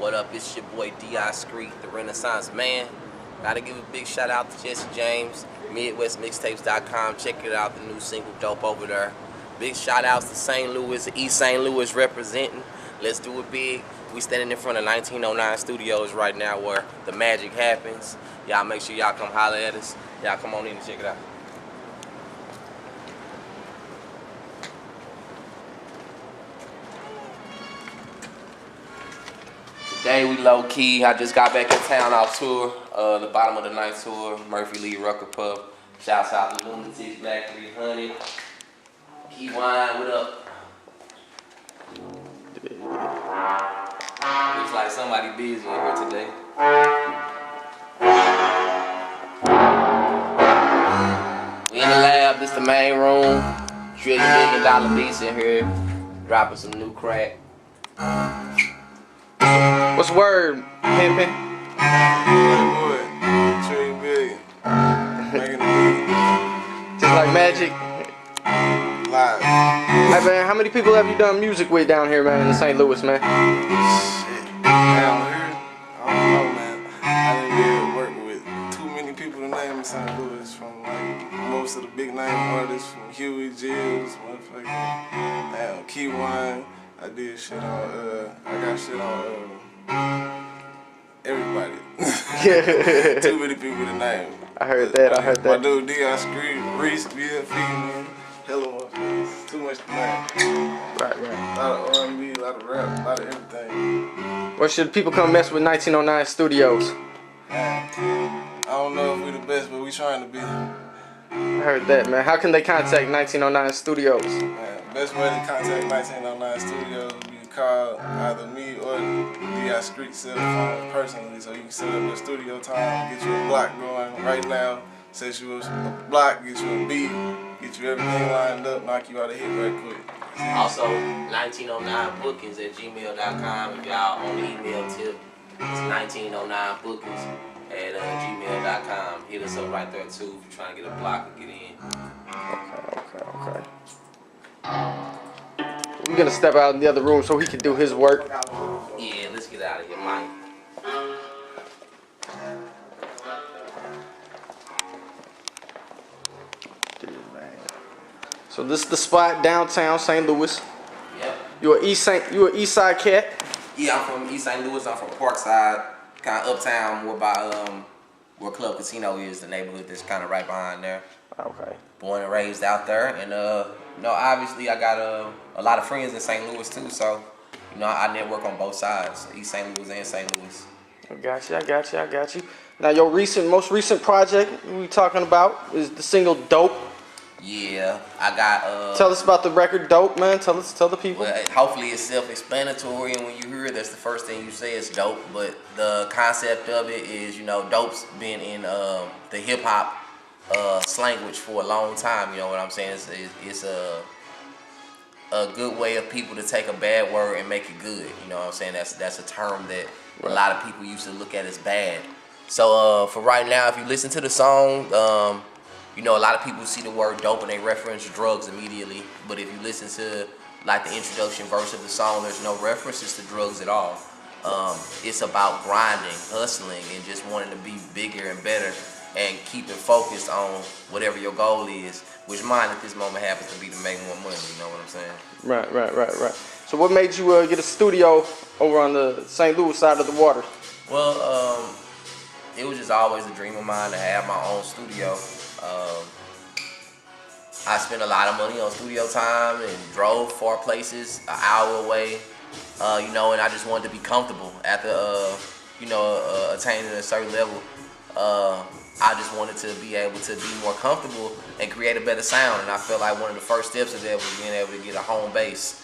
What up, it's your boy D.I.Skreet, the Renaissance Man. Gotta give a big shout out to Jesse James, Midwestmixtapes.com. Check it out, the new single Dope over there. Big shout outs to St. Louis, East St. Louis representing. Let's do it big. We standing in front of 1909 Studios right now where the magic happens. Y'all make sure y'all come holler at us. Y'all come on in and check it out. Today we low key. I just got back in town off tour, the bottom of the night tour, Murphy Lee Rucker Pub. Shouts out to Lunatics, Black 300. Key Wine, what up? Looks like somebody busy in here today. We in the lab, this the main room. $1 million beats in here, dropping some new crack. What's the word, pimpin'? $1 billion. Making the beat. Just like magic. Live. Hey man, how many people have you done music with down here, man, in St. Louis, man? Shit. Down here? I don't know, man. I didn't really work with too many people to name in St. Louis, from like most of the big name artists, from Huey, Jills, motherfucking Key Wine. I did shit on, I got shit on, everybody. Too many people to name. I heard that, My dude D.I.Skreet, Reese, BFE, man. Hella motherfuckers. Too much to name. Right. A lot of R&B, a lot of rap, a lot of everything. Well, should people come mess with 1909 Studios? I don't know if we the best, but we trying to be. I heard that, man. How can they contact 1909 Studios? Best way to contact 1909 Studios would be to call either me or D.I.Skreet cell phone personally, so you can set up your studio time, get you a block going right now, set you a block, get you a beat, get you everything lined up, knock you out of hit right quick. Also, 1909bookings@gmail.com. If y'all on the email tip, it's 1909bookings@gmail.com. Hit us up right there too if you're trying to get a block or get in. Okay. We're gonna step out in the other room so he can do his work. Yeah, let's get out of here, Mike. So this is the spot downtown St. Louis. Yep. You a East Side cat? Yeah, I'm from East St. Louis. I'm from Parkside, kind of uptown, more by where Club Casino is, the neighborhood that's kind of right behind there. Okay. Born and raised out there, and obviously I got a lot of friends in St. Louis too, so I network on both sides, East St. Louis and St. Louis. I got you. Now your most recent project we talking about is the single Dope. Yeah, I got. Tell us about the record Dope, man. Tell the people. Well, hopefully it's self-explanatory, and when you hear it, that's the first thing you say is dope. But the concept of it is, dope's been in the hip hop language for a long time. You know what I'm saying? It's a good way of people to take a bad word and make it good. You know what I'm saying? That's a term that a lot of people used to look at as bad. So for right now, if you listen to the song, a lot of people see the word dope and they reference drugs immediately. But if you listen to like the introduction verse of the song, there's no references to drugs at all. It's about grinding, hustling, and just wanting to be bigger and better and keeping focused on whatever your goal is, which mine at this moment happens to be to make more money, you know what I'm saying? Right. So what made you get a studio over on the St. Louis side of the water? Well, it was just always a dream of mine to have my own studio. I spent a lot of money on studio time and drove far places, an hour away, and I just wanted to be comfortable after, attaining a certain level. I just wanted to be able to be more comfortable and create a better sound, and I felt like one of the first steps of that was being able to get a home base.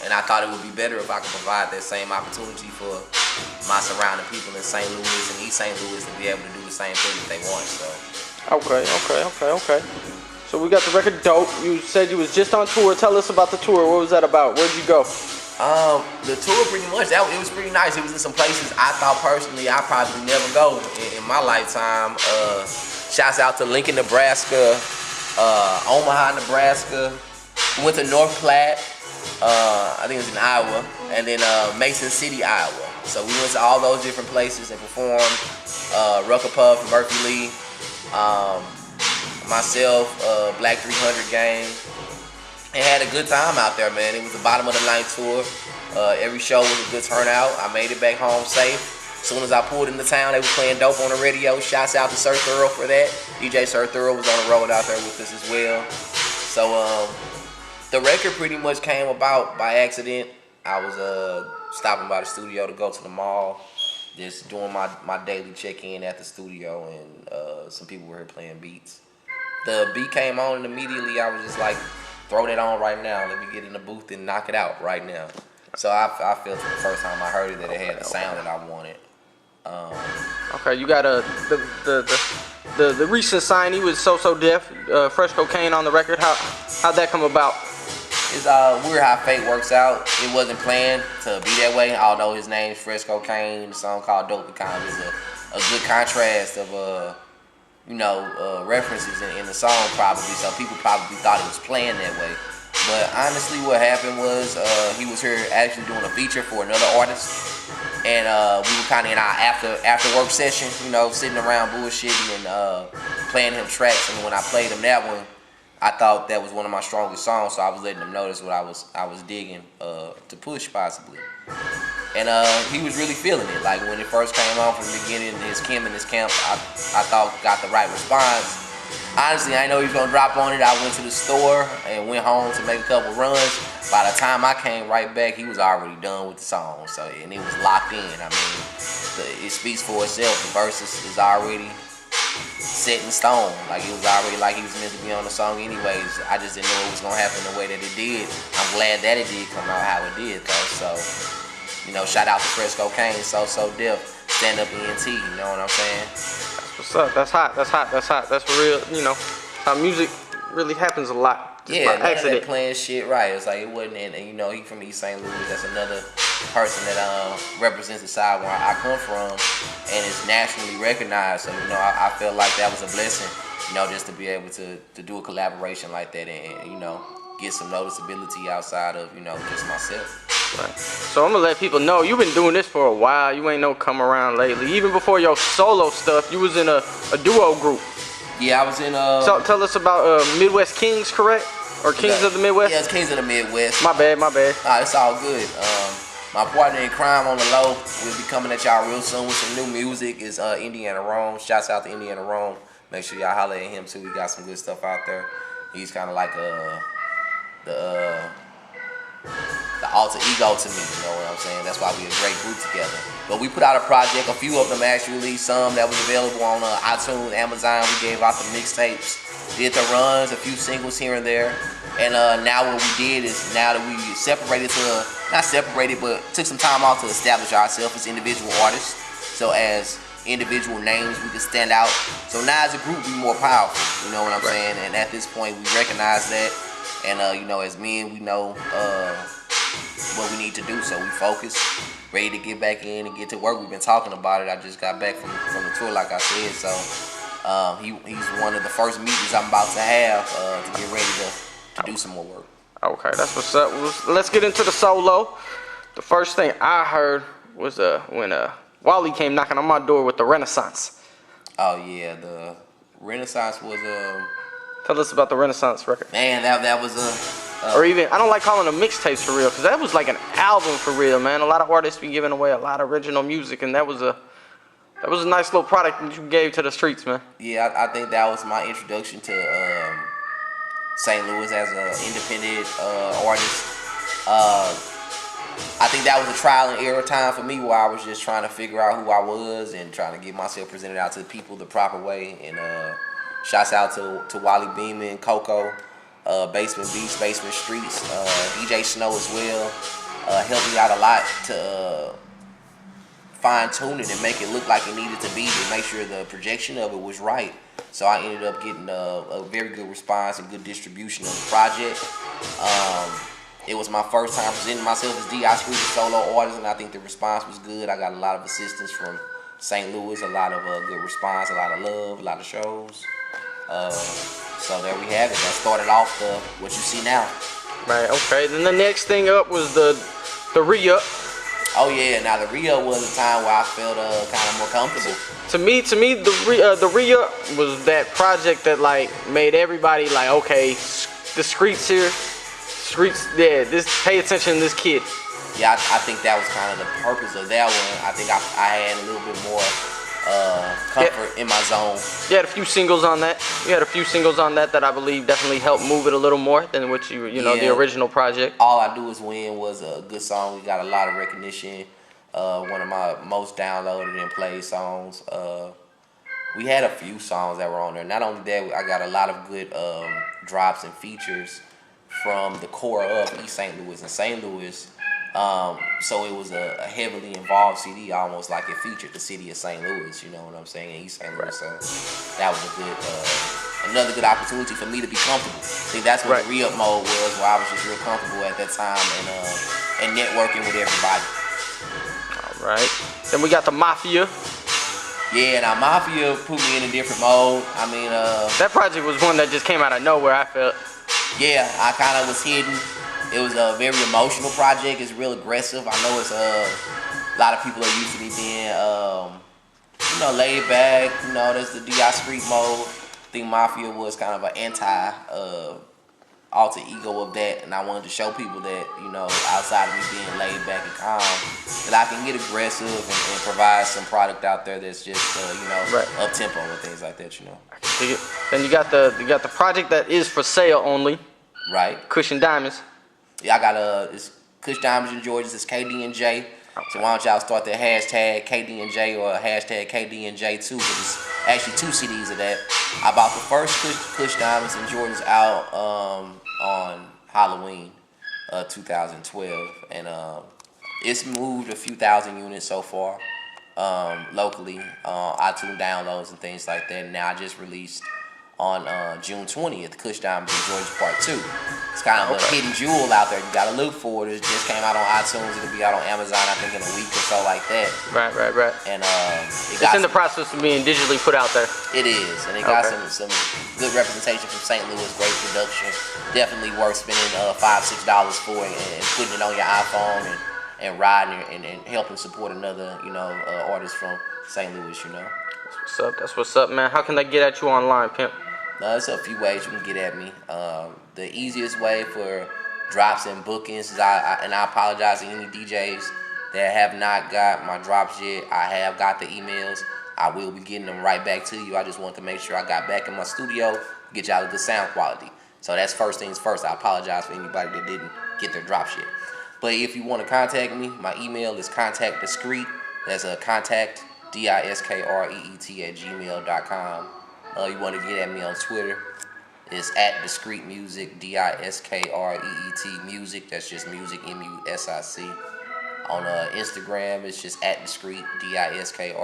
And I thought it would be better if I could provide that same opportunity for my surrounding people in St. Louis and East St. Louis to be able to do the same thing that they want. So. Okay. So we got the record Dope. You said you was just on tour. Tell us about the tour. What was that about? Where'd you go? The tour pretty much, it was pretty nice. It was in some places I thought personally I'd probably never go in my lifetime. Shouts out to Lincoln, Nebraska, Omaha, Nebraska. We went to North Platte, I think it was in Iowa, and then Mason City, Iowa. So we went to all those different places and performed. Rucker Puff, Murphy Lee, myself, Black 300 Gang, and had a good time out there, man. It was the bottom of the night tour. Every show was a good turnout. I made it back home safe. As soon as I pulled into town, they were playing dope on the radio. Shouts out to Sir Thorough for that. DJ Sir Thorough was on the road out there with us as well. So the record pretty much came about by accident. I was stopping by the studio to go to the mall, just doing my daily check-in at the studio, and some people were here playing beats. The beat came on, and immediately I was just like, throw that on right now. Let me get in the booth and knock it out right now. So I felt it the first time I heard it that it had the sound that I wanted. Okay, you got the recent signee with So Def, Fresh Cocaine on the record. How'd that come about? It's weird how fate works out. It wasn't planned to be that way. Although his name's Fresh Cocaine, the song called Dope, it kind of is a good contrast of references in the song probably. So people probably thought it was planned that way. But honestly, what happened was he was here actually doing a feature for another artist. And we were kind of in our after work session, sitting around bullshitting and playing him tracks. And when I played him that one, I thought that was one of my strongest songs, so I was letting him notice what I was digging to push possibly. And he was really feeling it. Like when it first came on from the beginning, his Kim and his Camp, I thought got the right response. Honestly, I didn't know he was gonna drop on it. I went to the store and went home to make a couple runs. By the time I came right back, he was already done with the song. And it was locked in. I mean, it speaks for itself. The verses is already set in stone. Like it was already like he was meant to be on the song anyways. I just didn't know it was gonna happen the way that it did. I'm glad that it did come out how it did though. So, shout out to Fresh Cocaine, So Def, Stand Up ENT, you know what I'm saying? What's up? That's hot. That's for real. How music really happens a lot. Yeah, none of that playing shit right. It's like it wasn't in, and he from East St. Louis. That's another person that represents the side where I come from, and is nationally recognized. So I felt like that was a blessing. Just to be able to do a collaboration like that, and get some noticeability outside of just myself. Right. So I'm gonna let people know you've been doing this for a while. You ain't no come around lately. Even before your solo stuff, you was in a duo group. Yeah, I was in So tell us about Midwest Kings, correct? Or Kings of the Midwest? Yeah, it's Kings of the Midwest. My bad. It's all good. My partner in crime on the low will be coming at y'all real soon with some new music. Is Indiana Rome. Shouts out to Indiana Rome. Make sure y'all holler at him too. We got some good stuff out there. He's kind of like the alter ego to me, you know what I'm saying? That's why we a great group together. But we put out a project, a few of them actually, some that was available on iTunes, Amazon. We gave out the mixtapes, did the runs, a few singles here and there. And now what we did is, now that we not separated, but took some time off to establish ourselves as individual artists. So as individual names, we can stand out. So now as a group, we more powerful, you know what I'm saying? And at this point, we recognize that. And as men, we know what we need to do, so we focus, ready to get back in and get to work. We've been talking about it. I just got back from the tour, like I said, so he's one of the first meetings I'm about to have to get ready to do some more work. Okay, that's what's up. Let's get into the solo. The first thing I heard was when Wally came knocking on my door with the Renaissance. Oh yeah, the Renaissance was Tell us about the Renaissance record. Man, that was or even, I don't like calling them mixtapes for real, because that was like an album for real, man. A lot of artists be giving away a lot of original music, and that was a nice little product that you gave to the streets, man. Yeah, I think that was my introduction to St. Louis as an independent artist. I think that was a trial and error time for me, where I was just trying to figure out who I was and trying to get myself presented out to the people the proper way. And shouts out to Wally Beeman, Coco, Basement Beats, Basement Streets, DJ Snow as well. Helped me out a lot to fine tune it and make it look like it needed to be, to make sure the projection of it was right. So I ended up getting a very good response and good distribution of the project. It was my first time presenting myself as D.I.Skreet, a solo artist, and I think the response was good. I got a lot of assistance from St. Louis, a lot of good response, a lot of love, a lot of shows. So there we have it. That started off what you see now. Right, okay. Then the next thing up was the re-up. Oh yeah, now the re-up was a time where I felt kind of more comfortable. To me, the re-up was that project that like made everybody like, okay, the Skreet's here. Skreet's, yeah, this, pay attention to this kid. Yeah, I think that was kind of the purpose of that one. I think I had a little bit more comfort in my zone. You had a few singles on that. You had a few singles on that I believe definitely helped move it a little more than what you know, the original project. All I Do Is Win was a good song. We got a lot of recognition. One of my most downloaded and played songs. We had a few songs that were on there. Not only that, I got a lot of good drops and features from the core of East St. Louis and St. Louis. So it was a heavily involved CD, almost like it featured the city of St. Louis, you know what I'm saying, in East St. Louis. So that was a good, another good opportunity for me to be comfortable. I think that's what the re-up mode was, where I was just real comfortable at that time and networking with everybody. All right. Then we got the Mafia. Yeah, now Mafia put me in a different mode. I mean, that project was one that just came out of nowhere, I felt. Yeah, I kind of was hidden. It was a very emotional project. It's real aggressive. I know it's a lot of people are used to me being, you know, laid back. You know, that's the D.I.Skreet mode. I think Mafia was kind of an alter ego of that, and I wanted to show people that, you know, outside of me being laid back and calm, that I can get aggressive and provide some product out there that's just, you know, up tempo and things like that. You know. I can dig it. Then you got the project that is for sale only. Right. Cushion Diamonds. Yeah, I got it's Kush Diamonds and Georges. It's KD and J. So why don't y'all start the hashtag KD and J or hashtag KD and J too? Because it's actually 2 CDs of that. I bought the first Kush Diamonds and Georges out on Halloween 2012, and it's moved a few thousand units so far locally, iTunes downloads and things like that. And now I just released on June 20th, Kush Diamonds and Georges Part 2. It's kind of a hidden jewel out there. You gotta look for it. It just came out on iTunes. It'll be out on Amazon, I think, in a week or so like that. Right. And it's in the process of being digitally put out there. It is, and it got some good representation from St. Louis. Great production. Definitely worth spending $5-6 for it and putting it on your iPhone and riding it and helping support another, you know, artist from St. Louis. You know. That's what's up, man. How can they get at you online, pimp? There's a few ways you can get at me. The easiest way for drops and bookings is I apologize to any DJs that have not got my drops yet. I have got the emails. I will be getting them right back to you. I just want to make sure I got back in my studio, get y'all a good sound quality. So that's first things first. I apologize for anybody that didn't get their drops yet. But if you want to contact me, my email is contact.D.Skreet. That's a contact, D.I.Skreet @gmail.com. You want to get at me on Twitter, it's @D.Skreet Music, D.I.Skreet Music. That's just music, M-U-S-I-C. On Instagram, it's just @D.Skreet, D.I.Skreet.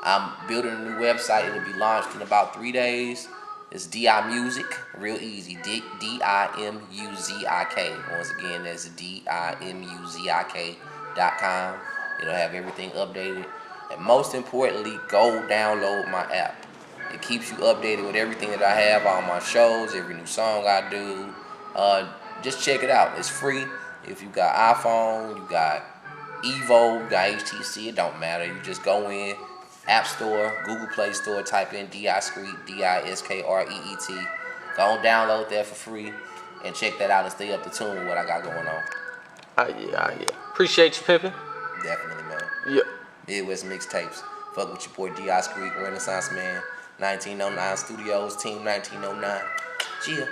I'm building a new website. It'll be launched in about 3 days. It's D.I. Music, real easy. D-I-M-U-Z-I-K. Once again, that's D-I-M-U-Z-I-K.com. It'll have everything updated. And most importantly, go download my app. It keeps you updated with everything that I have on my shows, every new song I do. Just check it out. It's free. If you got iPhone, you got Evo, you got HTC, it don't matter. You just go in, App Store, Google Play Store, type in D.I.Skreet, D.I.Skreet. Go and download that for free and check that out and stay up to tune with what I got going on. Yeah. Appreciate you, pimping. Definitely, man. Yeah. Midwestmixtapes. Fuck with your boy D.I.Skreet, Renaissance Man. 1909 Studios, Team 1909. Gia.